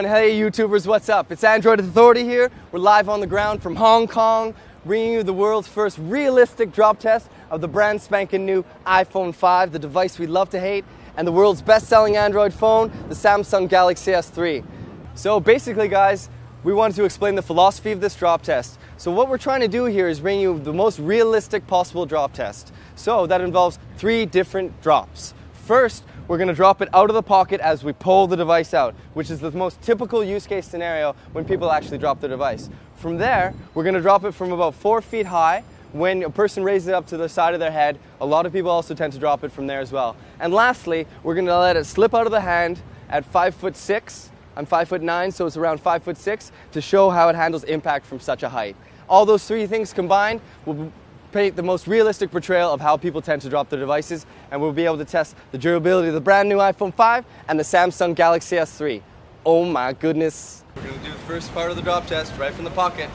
everyone. Hey YouTubers, what's up? It's Android Authority here. We're live on the ground from Hong Kong, bringing you the world's first realistic drop test of the brand spanking new iPhone 5, the device we love to hate, and the world's best-selling Android phone, the Samsung Galaxy S3. So basically guys, we wanted to explain the philosophy of this drop test. So what we're trying to do here is bring you the most realistic possible drop test. So that involves 3 different drops. First, we're going to drop it out of the pocket as we pull the device out, which is the most typical use case scenario when people actually drop their device. From there, we're going to drop it from about 4 feet high. When a person raises it up to the side of their head, a lot of people also tend to drop it from there as well. And lastly, we're going to let it slip out of the hand at 5'6". I'm 5'9", so it's around 5'6", to show how it handles impact from such a height. All those 3 things combined will paint the most realistic portrayal of how people tend to drop their devices, and we'll be able to test the durability of the brand new iPhone 5 and the Samsung Galaxy S3. Oh my goodness. We're going to do the first part of the drop test right from the pocket.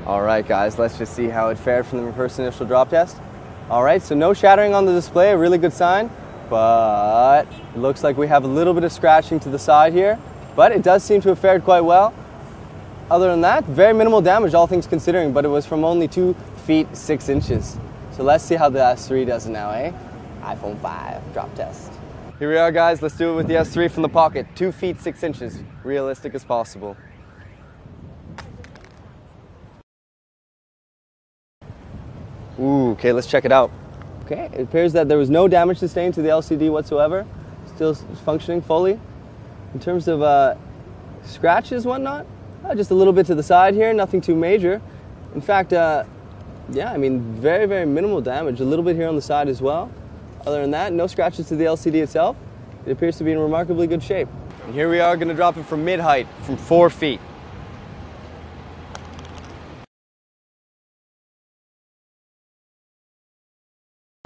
Alright guys, let's just see how it fared from the first initial drop test. Alright, so no shattering on the display, a really good sign, but it looks like we have a little bit of scratching to the side here. But it does seem to have fared quite well. Other than that, very minimal damage, all things considering, but it was from only 2 feet 6 inches. So let's see how the S3 does it now, eh? iPhone 5 drop test. Here we are guys, let's do it with the S3 from the pocket. 2 feet 6 inches, realistic as possible. Ooh, okay, let's check it out. Okay, it appears that there was no damage sustained to the LCD whatsoever. Still functioning fully. In terms of scratches, whatnot, just a little bit to the side here, nothing too major. In fact, yeah, I mean, very, very minimal damage. A little bit here on the side as well. Other than that, no scratches to the LCD itself. It appears to be in remarkably good shape. And here we are going to drop it from mid-height, from 4 feet.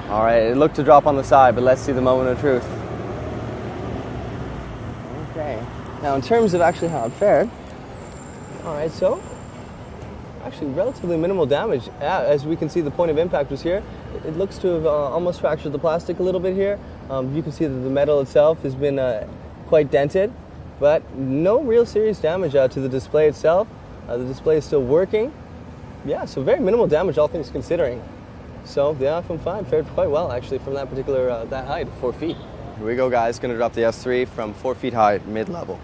All right, it looked to drop on the side, but let's see the moment of truth. Okay, now in terms of actually how it fared, all right, so actually relatively minimal damage. As we can see, the point of impact was here. It looks to have almost fractured the plastic a little bit here. You can see that the metal itself has been quite dented, but no real serious damage to the display itself. The display is still working. Yeah, so very minimal damage, all things considering. So the iPhone 5 fared quite well actually from that particular, that height, 4 feet. Here we go guys, gonna drop the S3 from 4 feet high, mid-level.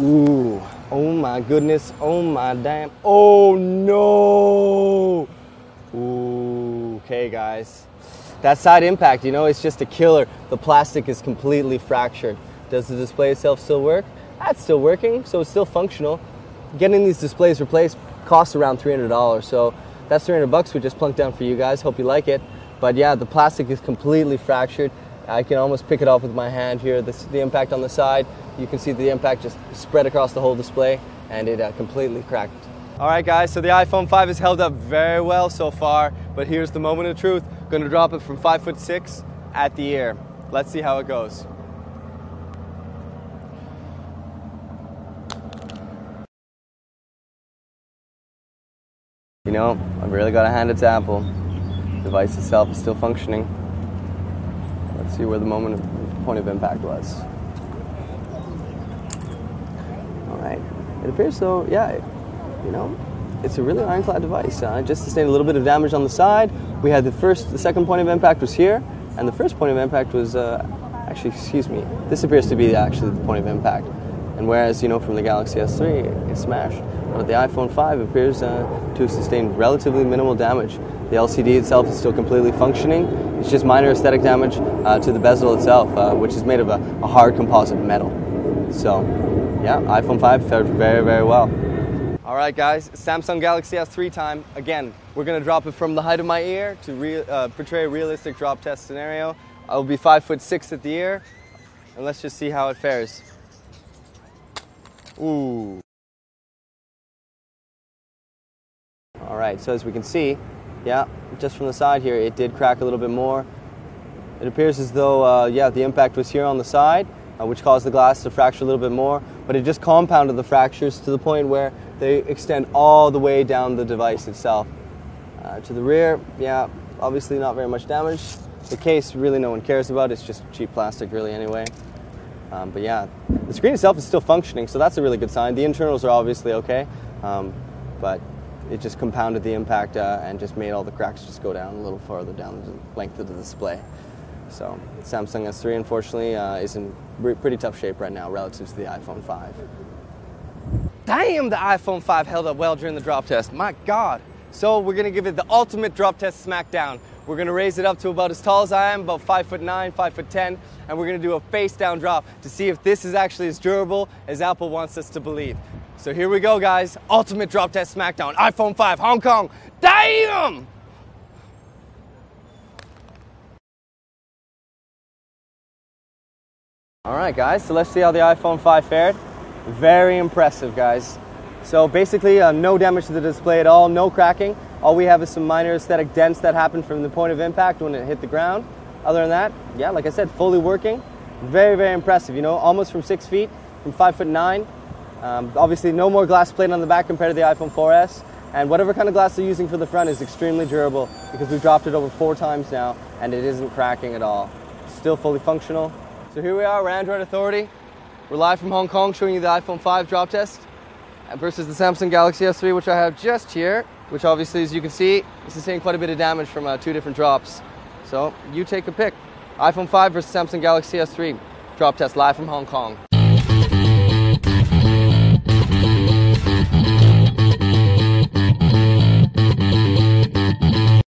Ooh, oh my goodness, oh my damn, oh no! Ooh, okay guys. That side impact, you know, it's just a killer. The plastic is completely fractured. Does the display itself still work? That's still working, so it's still functional. Getting these displays replaced costs around $300, so that's $300 we just plunked down for you guys. Hope you like it. But yeah, the plastic is completely fractured. I can almost pick it off with my hand here. The impact on the side, you can see the impact just spread across the whole display, and it completely cracked. All right guys, so the iPhone 5 has held up very well so far, but here's the moment of truth. Going to drop it from 5'6" at the ear. Let's see how it goes. You know, I've really got to hand it to Apple. The device itself is still functioning. Let's see where the point of impact was. All right, it appears so, yeah, you know, it's a really ironclad device. Just sustained a little bit of damage on the side. We had the second point of impact was here, and the first point of impact was, actually, excuse me, this appears to be actually the point of impact. And whereas, you know, from the Galaxy S3, it smashed. But the iPhone 5 appears to have sustained relatively minimal damage. The LCD itself is still completely functioning. It's just minor aesthetic damage to the bezel itself, which is made of a hard composite metal. So, yeah, iPhone 5 fared very, very well. All right, guys, Samsung Galaxy S3 time. Again, we're going to drop it from the height of my ear to portray a realistic drop test scenario. I'll be 5'6" at the ear, and let's just see how it fares. Ooh. All right, so as we can see, yeah, just from the side here, it did crack a little bit more. It appears as though, yeah, the impact was here on the side, which caused the glass to fracture a little bit more, but it just compounded the fractures to the point where They extend all the way down the device itself. To the rear, yeah, obviously not very much damage. The case, really no one cares about. It's just cheap plastic, really, anyway. But yeah, the screen itself is still functioning, so that's a really good sign. The internals are obviously okay, but it just compounded the impact and just made all the cracks just go down a little farther down the length of the display. So Samsung S3, unfortunately, is in pretty tough shape right now relative to the iPhone 5. Damn, the iPhone 5 held up well during the drop test. My God. So we're going to give it the ultimate drop test smackdown. We're going to raise it up to about as tall as I am, about 5'9", 5'10", and we're going to do a face down drop to see if this is actually as durable as Apple wants us to believe. So here we go, guys. Ultimate drop test smackdown. iPhone 5, Hong Kong. Damn! All right, guys, so let's see how the iPhone 5 fared. Very impressive, guys. So basically, no damage to the display at all, no cracking. All we have is some minor aesthetic dents that happened from the point of impact when it hit the ground. Other than that, yeah, like I said, fully working. Very, very impressive, you know, almost from 6 feet, from 5'9". Obviously, no more glass plate on the back compared to the iPhone 4S. And whatever kind of glass they're using for the front is extremely durable because we've dropped it over 4 times now, and it isn't cracking at all. Still fully functional. So here we are, we're Android Authority. We're live from Hong Kong showing you the iPhone 5 drop test versus the Samsung Galaxy S3, which I have just here, which obviously, as you can see, is sustained quite a bit of damage from 2 different drops. So you take a pick. iPhone 5 versus Samsung Galaxy S3 drop test live from Hong Kong.